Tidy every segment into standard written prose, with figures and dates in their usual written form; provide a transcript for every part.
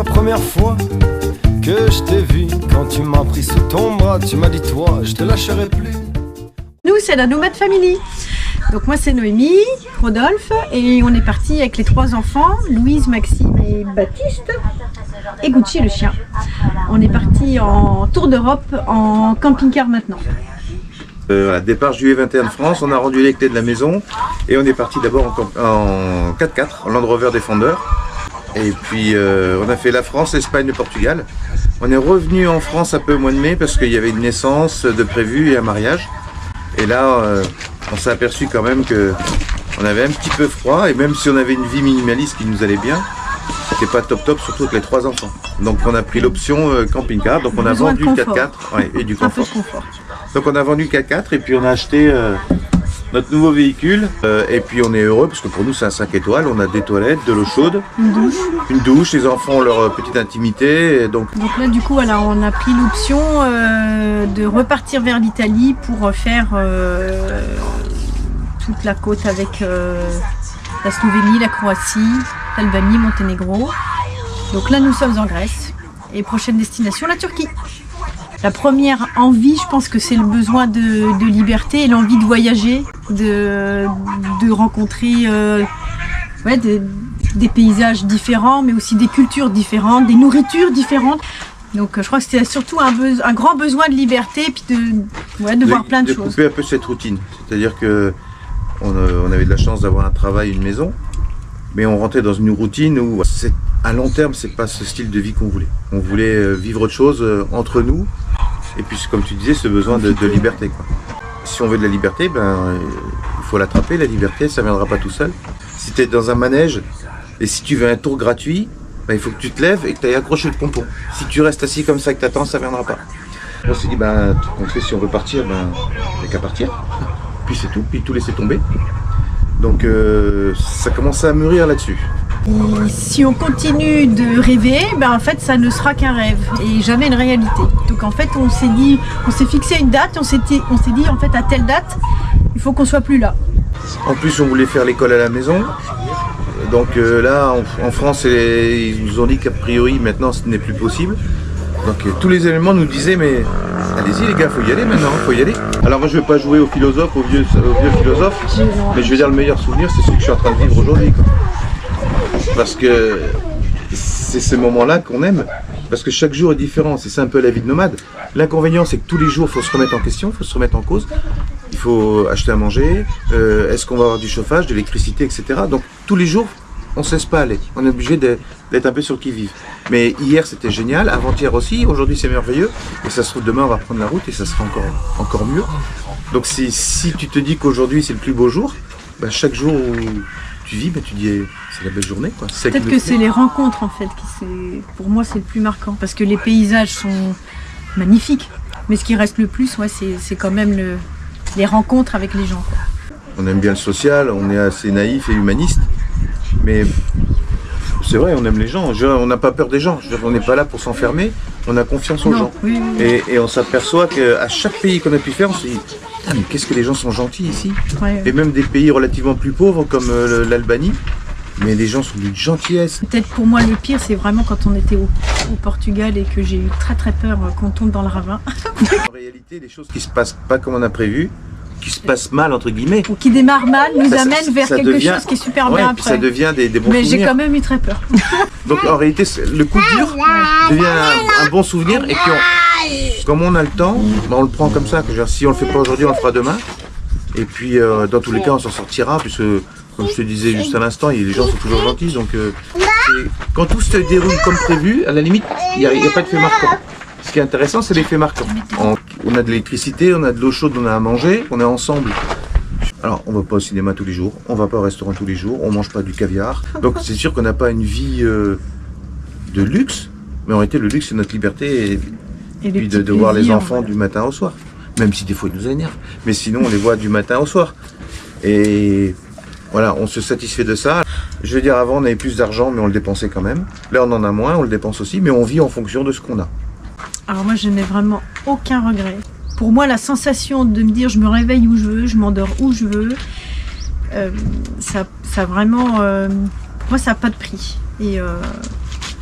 la première fois que je t'ai vu, quand tu m'as pris sous ton bras, tu m'as dit toi, je te lâcherai plus. Nous, c'est la Nomade Family. Donc moi, c'est Noémie, Rodolphe, et on est parti avec les 3 enfants, Louise, Maxime et Baptiste, et Gucci le chien. On est parti en tour d'Europe en camping-car maintenant. Départ juillet 21 de France, on a rendu les clés de la maison et on est parti d'abord en 4x4, en Land Rover Defender. Et puis on a fait la France, l'Espagne, le Portugal. On est revenu en France un peu au mois de mai parce qu'il y avait une naissance de prévu et un mariage. Et là, on s'est aperçu quand même qu'on avait un petit peu froid, et même si on avait une vie minimaliste qui nous allait bien, c'était pas top, surtout avec les 3 enfants. Donc on a pris l'option camping-car, donc on a vendu le 4x4 et du confort. Donc on a vendu le 4x4 et puis on a acheté notre nouveau véhicule et puis on est heureux parce que pour nous c'est un 5 étoiles, on a des toilettes, de l'eau chaude, une douche, les enfants ont leur petite intimité. Donc là du coup alors, on a pris l'option de repartir vers l'Italie pour faire toute la côte avec la Slovénie, la Croatie, l'Albanie, Monténégro. Donc là nous sommes en Grèce et prochaine destination la Turquie. La première envie, je pense que c'est le besoin de liberté et l'envie de voyager, de rencontrer des paysages différents, mais aussi des cultures différentes, des nourritures différentes. Donc je crois que c'était surtout un grand besoin de liberté et puis de voir plein de choses. De couper un peu cette routine, c'est-à-dire que on avait de la chance d'avoir un travail, une maison, mais on rentrait dans une routine où à long terme, c'est pas ce style de vie qu'on voulait. On voulait vivre autre chose entre nous. Et puis, comme tu disais, ce besoin de liberté, quoi. Si on veut de la liberté, il faut l'attraper, la liberté, ça ne viendra pas tout seul. Si tu es dans un manège, et si tu veux un tour gratuit, il faut que tu te lèves et que tu ailles accrocher le pompon. Si tu restes assis comme ça et que tu attends, ça ne viendra pas. On s'est dit, si on veut partir, il n'y a qu'à partir. Puis c'est tout, puis tout laisser tomber. Donc ça commence à mûrir là-dessus. Et si on continue de rêver, en fait ça ne sera qu'un rêve et jamais une réalité. Donc en fait on s'est fixé une date, on s'est dit en fait à telle date, il faut qu'on soit plus là. En plus on voulait faire l'école à la maison. Donc là en France ils nous ont dit qu'a priori maintenant ce n'est plus possible. Donc tous les éléments nous disaient mais allez-y les gars, faut y aller maintenant, faut y aller. Alors moi je vais pas jouer au philosophe, au vieux philosophe, mais je vais dire le meilleur souvenir c'est ce que je suis en train de vivre aujourd'hui. Parce que c'est ce moment-là qu'on aime, parce que chaque jour est différent, c'est ça un peu la vie de nomade. L'inconvénient c'est que tous les jours il faut se remettre en question, il faut se remettre en cause, il faut acheter à manger, est-ce qu'on va avoir du chauffage, de l'électricité, etc. Donc tous les jours on ne cesse pas aller, on est obligé d'être un peu sur le qui-vive. Mais hier c'était génial, avant-hier aussi, aujourd'hui c'est merveilleux, et ça se trouve demain on va prendre la route et ça sera encore mieux. Donc si tu te dis qu'aujourd'hui c'est le plus beau jour, chaque jour où tu vis, tu dis c'est la belle journée, quoi. Peut-être que c'est les rencontres en fait pour moi c'est le plus marquant parce que les paysages sont magnifiques, mais ce qui reste le plus c'est quand même les rencontres avec les gens. On aime bien le social, on est assez naïf et humaniste, mais c'est vrai, on aime les gens, on n'a pas peur des gens, on n'est pas là pour s'enfermer, on a confiance aux gens. Oui. Et on s'aperçoit qu'à chaque pays qu'on a pu faire, on se dit mais qu'est-ce que les gens sont gentils ici. Et même des pays relativement plus pauvres comme l'Albanie, mais les gens sont d'une gentillesse. Peut-être pour moi le pire c'est vraiment quand on était au Portugal et que j'ai eu très très peur qu'on tombe dans le ravin. En réalité, les choses qui se passent pas comme on a prévu, qui se passent mal entre guillemets, ou qui démarrent mal, nous amènent vers quelque chose qui est super bien après. Ça devient des bons souvenirs. Mais j'ai quand même eu très peur. Donc en réalité, le coup dur devient un bon souvenir et puis comme on a le temps, on le prend comme ça. Si on le fait pas aujourd'hui, on le fera demain. Et puis dans tous les cas, on s'en sortira puisque comme je te disais juste à l'instant, les gens sont toujours gentils. Donc quand tout se déroule comme prévu, à la limite, il n'y a pas de fait marquant. Ce qui est intéressant, c'est les faits marquants. On a de l'électricité, on a de l'eau chaude, on a à manger, on est ensemble. Alors, on va pas au cinéma tous les jours, on va pas au restaurant tous les jours, on mange pas du caviar. Donc c'est sûr qu'on n'a pas une vie de luxe, mais en réalité le luxe c'est notre liberté et puis de voir les enfants du matin au soir. Même si des fois ils nous énervent, mais sinon on les voit du matin au soir. Et voilà, on se satisfait de ça. Je veux dire, avant on avait plus d'argent mais on le dépensait quand même. Là on en a moins, on le dépense aussi, mais on vit en fonction de ce qu'on a. Alors moi je n'ai vraiment aucun regret. Pour moi la sensation de me dire je me réveille où je veux, je m'endors où je veux, ça vraiment, pour moi ça n'a pas de prix. Et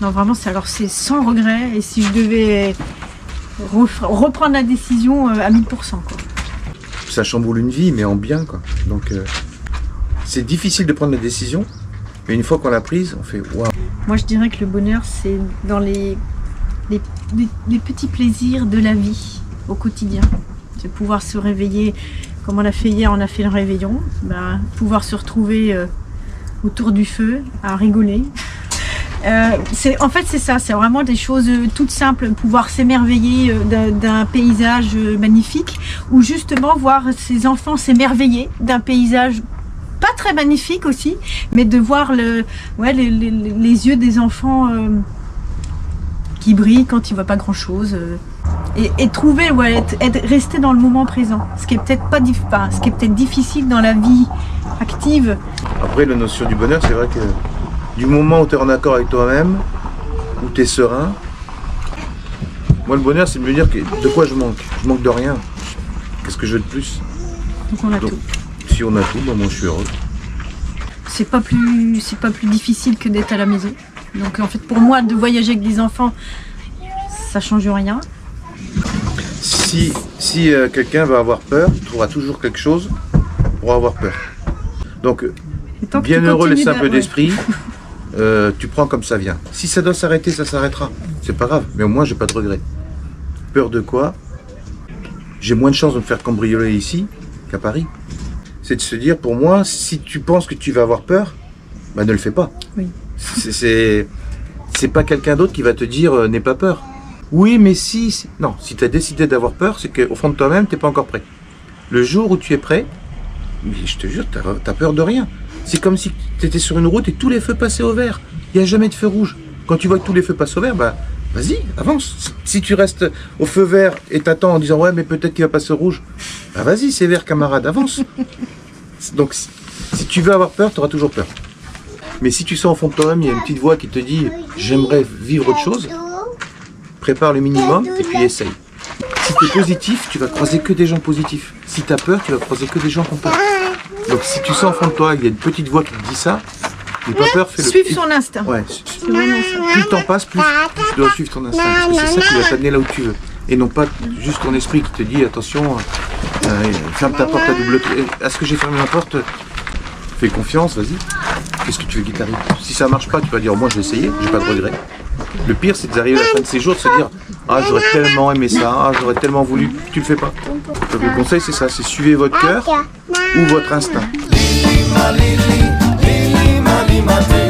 Non, vraiment, c'est sans regret. Et si je devais reprendre la décision à 1000%, quoi. Ça chamboule une vie, mais en bien, quoi. Donc, c'est difficile de prendre la décision, mais une fois qu'on l'a prise, on fait waouh. Moi, je dirais que le bonheur, c'est dans les petits plaisirs de la vie au quotidien. C'est pouvoir se réveiller, comme on l'a fait hier, on a fait le réveillon, pouvoir se retrouver autour du feu, à rigoler. En fait, c'est ça, c'est vraiment des choses toutes simples, pouvoir s'émerveiller d'un paysage magnifique, ou justement voir ses enfants s'émerveiller d'un paysage pas très magnifique aussi, mais de voir les yeux des enfants qui brillent quand ils ne voient pas grand chose. Et trouver, rester dans le moment présent, ce qui est peut-être difficile dans la vie active. Après, la notion du bonheur, c'est vrai que du moment où tu es en accord avec toi-même, où tu es serein, moi le bonheur c'est de me dire de quoi je manque de rien. Qu'est-ce que je veux de plus? Donc on a tout. Si on a tout, moi je suis heureux. C'est pas plus difficile que d'être à la maison. Donc en fait pour moi de voyager avec des enfants, ça change rien. Si quelqu'un va avoir peur, il trouvera toujours quelque chose pour avoir peur. Donc bien heureux les simples d'esprit. Tu prends comme ça vient. Si ça doit s'arrêter, ça s'arrêtera. C'est pas grave, mais au moins j'ai pas de regrets. Peur de quoi? J'ai moins de chances de me faire cambrioler ici qu'à Paris. C'est de se dire, pour moi, si tu penses que tu vas avoir peur, ne le fais pas. Oui. C'est pas quelqu'un d'autre qui va te dire n'aie pas peur. Oui, mais si. Non, si tu as décidé d'avoir peur, c'est qu'au fond de toi-même, t'es pas encore prêt. Le jour où tu es prêt, mais je te jure, t'as peur de rien. C'est comme si tu étais sur une route et tous les feux passaient au vert. Il n'y a jamais de feu rouge. Quand tu vois que tous les feux passent au vert, vas-y, avance. Si tu restes au feu vert et t'attends en disant ouais, mais peut-être qu'il va passer au rouge, vas-y, c'est vert, camarade, avance. Donc, si tu veux avoir peur, tu auras toujours peur. Mais si tu sens au fond de toi-même, il y a une petite voix qui te dit j'aimerais vivre autre chose, prépare le minimum et puis essaye. Si tu es positif, tu vas croiser que des gens positifs. Si tu as peur, tu vas croiser que des gens qui ont peur. Donc si tu sens au fond de toi qu'il y a une petite voix qui te dit ça, n'aie pas peur, fais-le. Suivre son instinct. Ouais, plus le temps passe, plus tu dois suivre ton instinct. Parce que c'est ça qui va t'amener là où tu veux. Et non pas juste ton esprit qui te dit attention, ferme ta porte à double clé. Est-ce que j'ai fermé ma porte? Fais confiance, vas-y. Qu'est-ce que tu veux qu'il t'arrive? Si ça marche pas, tu vas dire moi je vais essayer, j'ai pas de regret. Le pire c'est d'arriver à la fin de ces jours, de se dire ah j'aurais tellement aimé ça, j'aurais tellement voulu, tu le fais pas. Donc le conseil c'est ça, c'est suivez votre cœur ou votre instinct. Lili ma lili, lili ma lima.